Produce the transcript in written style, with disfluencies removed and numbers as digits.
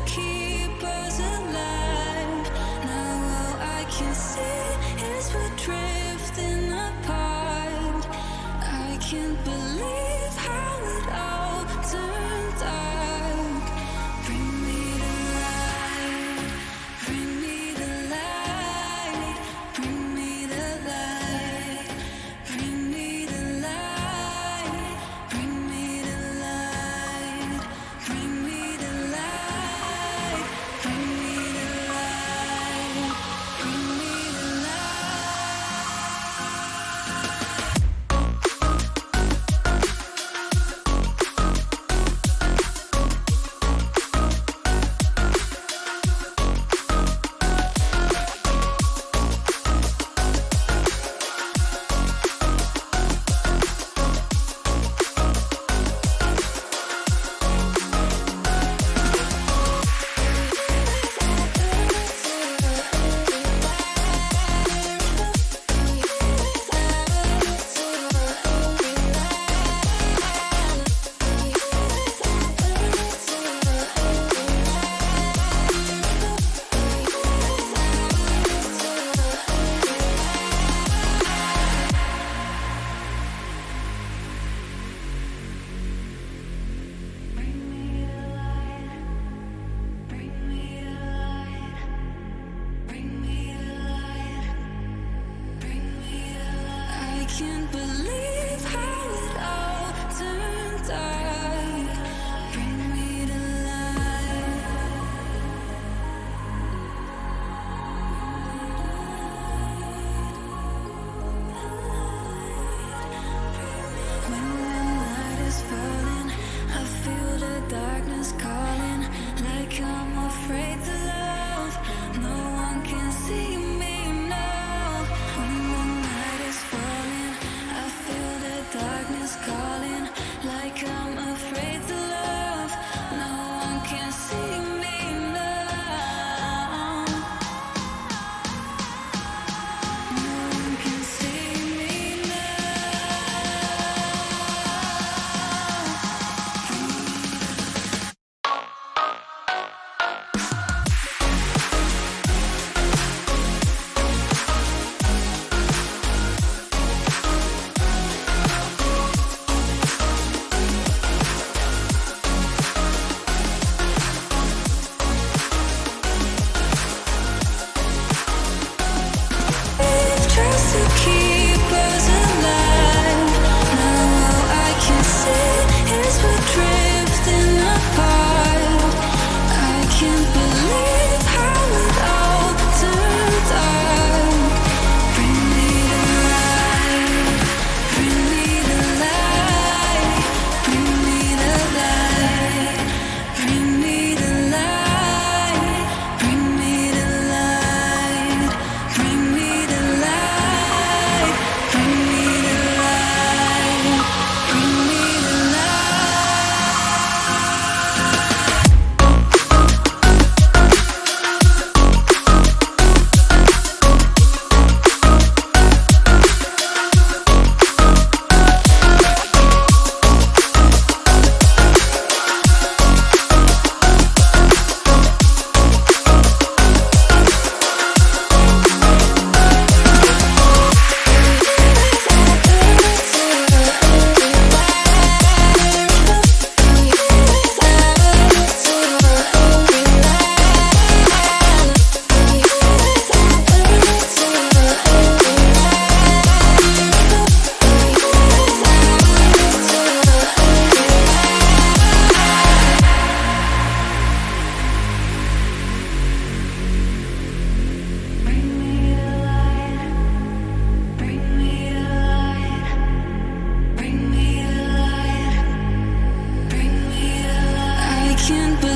keep us alive. Now all I can see is we're drifting apart. I can't believe how it all turned dark. Bring me the light, bring me the light, bring me the light, bring me the light, bring me the light, bring me the light, bring me the light, bring me the can't believe how it all turned dark. Bring me the light. When the night is falling, I feel the darkness calling, like I'm afraid to love. No one can see me now. When the night is falling, I feel the darkness calling, like I'm afraid to love. No one can see me now. No one can see me tries to keep us alive. Now all I can see is we're drifting apart. I can't believe how it all turned dark. Bring me the light, bring me the light, bring me the light, bring me the light, bring me the light, bring me the light, bring me the light, bring me the I can't believe